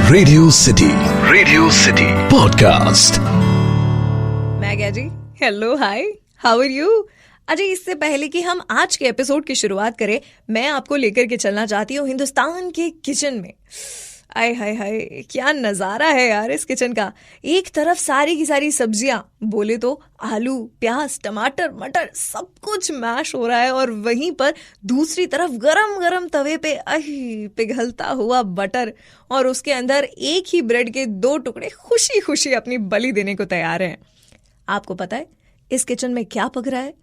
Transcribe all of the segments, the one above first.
Radio city podcast. मैं क्या जी, hello, hi, how are you? Ajay, इससे पहले कि हम आज के एपिसोड की शुरुआत करें, मैं आपको लेकर के चलना चाहती हूँ हिंदुस्तान के किचन में। आय हाय हाय, क्या नजारा है यार इस किचन का। एक तरफ सारी की सारी सब्जियां, बोले तो आलू, प्याज, टमाटर, मटर, सब कुछ मैश हो रहा है, और वहीं पर दूसरी तरफ गरम गरम तवे पे पिघलता हुआ बटर, और उसके अंदर एक ही ब्रेड के 2 टुकड़े खुशी खुशी अपनी बलि देने को तैयार हैं। आपको पता है इस किचन में क्या पक रहा है?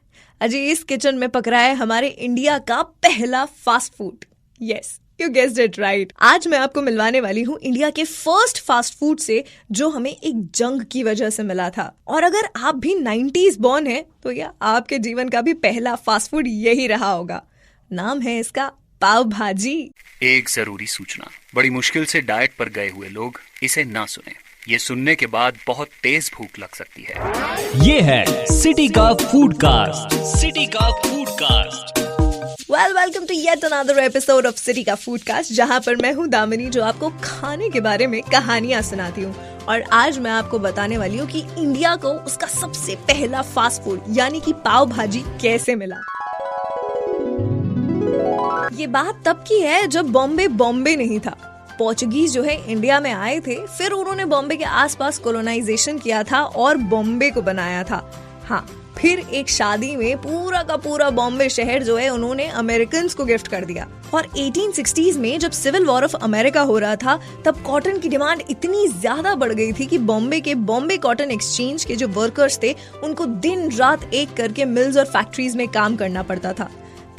अजय, इस किचन में पक रहा है हमारे इंडिया का पहला fast food. Yes, You guessed it right। आज मैं आपको मिलवाने वाली हूँ इंडिया के फर्स्ट फास्ट फूड से, जो हमें एक जंग की वजह से मिला था। और अगर आप भी 90s बॉर्न हैं, तो या आपके जीवन का भी पहला फास्ट फूड यही रहा होगा। नाम है इसका पाव भाजी। एक जरूरी सूचना, बड़ी मुश्किल से डाइट पर गए हुए लोग इसे ना सुने। ये सुनने के बाद बहुत तेज भूख लग सकती है। ये है सिटी का फूड कास्ट। सिटी का food cast. Welcome to yet another episode of city का फूड कास्ट, जहां पर मैं हूं दामिनी, जो आपको खाने के बारे में कहानियां सुनाती हूं। और आज मैं आपको बताने वाली हूं कि इंडिया को उसका सबसे पहला फास्ट फूड यानी कि पाव भाजी कैसे मिला। ये बात तब की है जब बॉम्बे नहीं था। पोर्चुगीज जो है इंडिया में आए थे, फिर उन्होंने बॉम्बे के आसपास कोलोनाइजेशन किया था और बॉम्बे को बनाया था। हाँ, फिर एक शादी में पूरा का पूरा बॉम्बे शहर जो है उन्होंने अमेरिकन को गिफ्ट कर दिया। और 1860s में जब सिविल वॉर ऑफ अमेरिका हो रहा था, तब कॉटन की डिमांड इतनी ज्यादा बढ़ गई थी कि बॉम्बे कॉटन एक्सचेंज के जो वर्कर्स थे, उनको दिन रात एक करके मिल्स और फैक्ट्रीज में काम करना पड़ता था।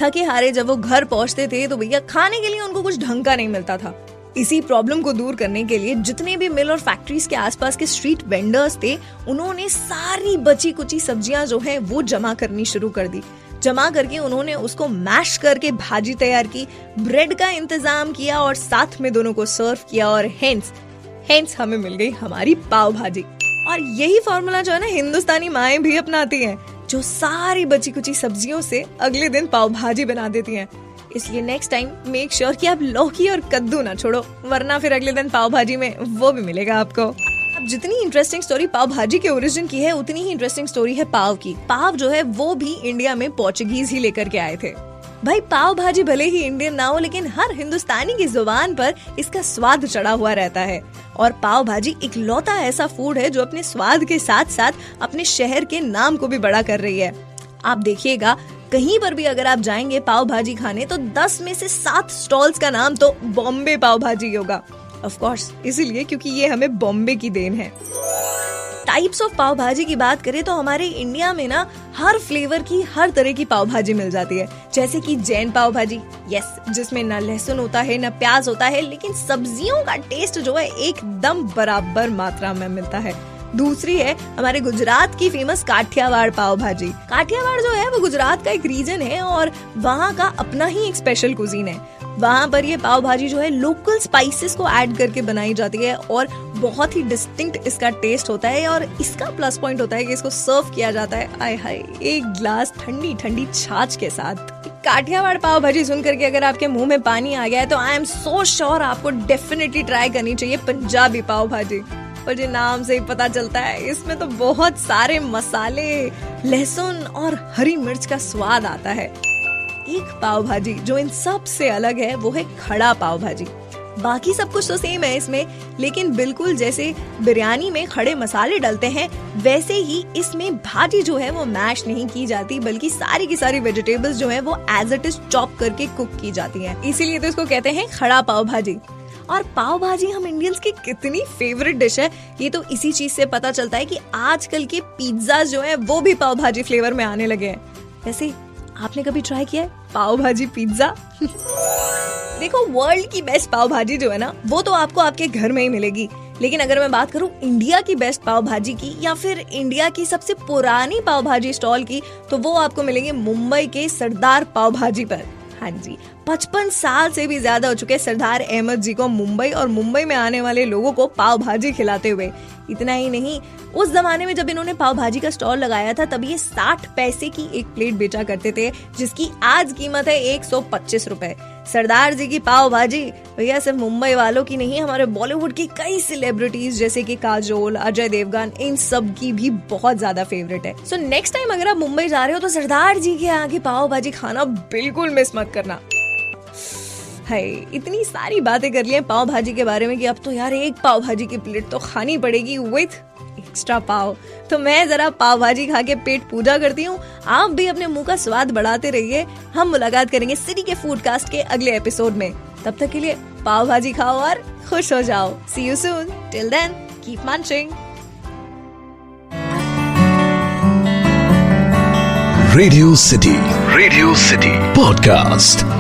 थके हारे जब वो घर पहुंचते थे, तो भैया खाने के लिए उनको कुछ ढंग का नहीं मिलता था। इसी प्रॉब्लम को दूर करने के लिए जितने भी मिल और फैक्ट्रीज के आसपास के स्ट्रीट वेंडर्स थे, उन्होंने सारी बची कुची सब्जियां जो हैं वो जमा करनी शुरू कर दी। जमा करके उन्होंने उसको मैश करके भाजी तैयार की, ब्रेड का इंतजाम किया और साथ में दोनों को सर्व किया, और हेंस हमें मिल गई हमारी पाव भाजी। और यही फॉर्मूला जो है ना, हिंदुस्तानी माएं भी अपनाती हैं, जो सारी बची कुची सब्जियों से अगले दिन पाव भाजी बना देती हैं। इसलिए नेक्स्ट टाइम मेक श्योर कि आप लौकी और कद्दू ना छोड़ो, वरना फिर अगले दिन पाव भाजी में वो भी मिलेगा आपको। अब जितनी इंटरेस्टिंग स्टोरी पाव भाजी के ओरिजिन की है, उतनी ही इंटरेस्टिंग स्टोरी है पाव की। पाव जो है वो भी इंडिया में पोर्चुगीज ही लेकर के आए थे। भाई, पाव भाजी भले ही इंडियन ना हो, लेकिन हर हिंदुस्तानी की जुबान पर इसका स्वाद चढ़ा हुआ रहता है। और पाव भाजी इकलौता ऐसा फूड है जो अपने स्वाद के साथ साथ अपने शहर के नाम को भी बड़ा कर रही है। आप देखिएगा, कहीं पर भी अगर आप जाएंगे पाव भाजी खाने, तो 10 में से 7 स्टॉल्स का नाम तो बॉम्बे पाव भाजी होगा। ऑफ कोर्स, इसीलिए क्योंकि ये हमें बॉम्बे की देन है। टाइप्स ऑफ पाव भाजी की बात करें तो हमारे इंडिया में ना हर फ्लेवर की हर तरह की पाव भाजी मिल जाती है। जैसे कि जैन पाव भाजी, यस, जिसमें ना लहसुन होता है ना प्याज होता है, लेकिन सब्जियों का टेस्ट जो है एकदम बराबर मात्रा में मिलता है। दूसरी है हमारे गुजरात की फेमस काठियावाड़ पाव भाजी। काठियावाड़ जो है वो गुजरात का एक रीजन है, और वहाँ का अपना ही एक स्पेशल कुजीन है। वहाँ पर ये पाव भाजी जो है लोकल स्पाइसेस को ऐड करके बनाई जाती है, और बहुत ही डिस्टिंक्ट इसका टेस्ट होता है। और इसका प्लस पॉइंट होता है कि इसको सर्व किया जाता है, आय हाय, एक ग्लास ठंडी ठंडी छाछ के साथ। काठियावाड़ पाव भाजी सुन करके अगर आपके मुंह में पानी आ गया है, तो आई एम सो श्योर आपको डेफिनेटली ट्राई करनी चाहिए पंजाबी पाव भाजी। और जो नाम से ही पता चलता है, इसमें तो बहुत सारे मसाले, लहसुन और हरी मिर्च का स्वाद आता है। एक पाव भाजी जो इन सब से अलग है, वो है खड़ा पाव भाजी। बाकी सब कुछ तो सेम है इसमें, लेकिन बिल्कुल जैसे बिरयानी में खड़े मसाले डलते हैं, वैसे ही इसमें भाजी जो है वो मैश नहीं की जाती, बल्कि सारी की सारी वेजिटेबल्स जो है वो एज इट इज चॉप करके कुक की जाती हैं। इसीलिए तो इसको कहते हैं खड़ा पाव भाजी। और पाव भाजी हम इंडियंस की कितनी फेवरेट डिश है, ये तो इसी चीज से पता चलता है कि आजकल के पिज्जा जो है वो भी पाव भाजी फ्लेवर में आने लगे हैं। वैसे आपने कभी ट्राई किया है पाव भाजी पिज्जा? देखो, वर्ल्ड की बेस्ट पाव भाजी जो है ना, वो तो आपको आपके घर में ही मिलेगी। लेकिन अगर मैं बात करूं इंडिया की बेस्ट पाव भाजी की, या फिर इंडिया की सबसे पुरानी पाव भाजी स्टॉल की, तो वो आपको मिलेंगे मुंबई के सरदार पाव भाजी पर। हाँ जी, 55 साल से भी ज्यादा हो चुके सरदार अहमद जी को मुंबई और मुंबई में आने वाले लोगों को पाव भाजी खिलाते हुए। इतना ही नहीं, उस जमाने में जब इन्होंने पाव भाजी का स्टॉल लगाया था तब ये 60 पैसे की एक प्लेट बेचा करते थे, जिसकी आज कीमत है 125 रुपए। सरदार जी की पाव भाजी भैया सिर्फ मुंबई वालों की नहीं, हमारे बॉलीवुड की कई सेलिब्रिटीज जैसे कि काजोल, अजय देवगन, इन सब की भी बहुत ज्यादा फेवरेट है। सो नेक्स्ट टाइम अगर आप मुंबई जा रहे हो तो सरदार जी के यहाँ की पाव भाजी खाना बिल्कुल मिस मत करना। है, इतनी सारी बातें कर ली हैं पाव भाजी के बारे में कि अब तो यार एक पाव भाजी की प्लेट तो खानी पड़ेगी विथ एक्स्ट्रा पाव। तो मैं जरा पाव भाजी खा के पेट पूजा करती हूँ, आप भी अपने मुंह का स्वाद बढ़ाते रहिए। हम मुलाकात करेंगे सिटी के फूडकास्ट के अगले एपिसोड में। तब तक के लिए पाव भाजी खाओ और खुश हो जाओ। See you soon, till then keep munching. Radio city podcast.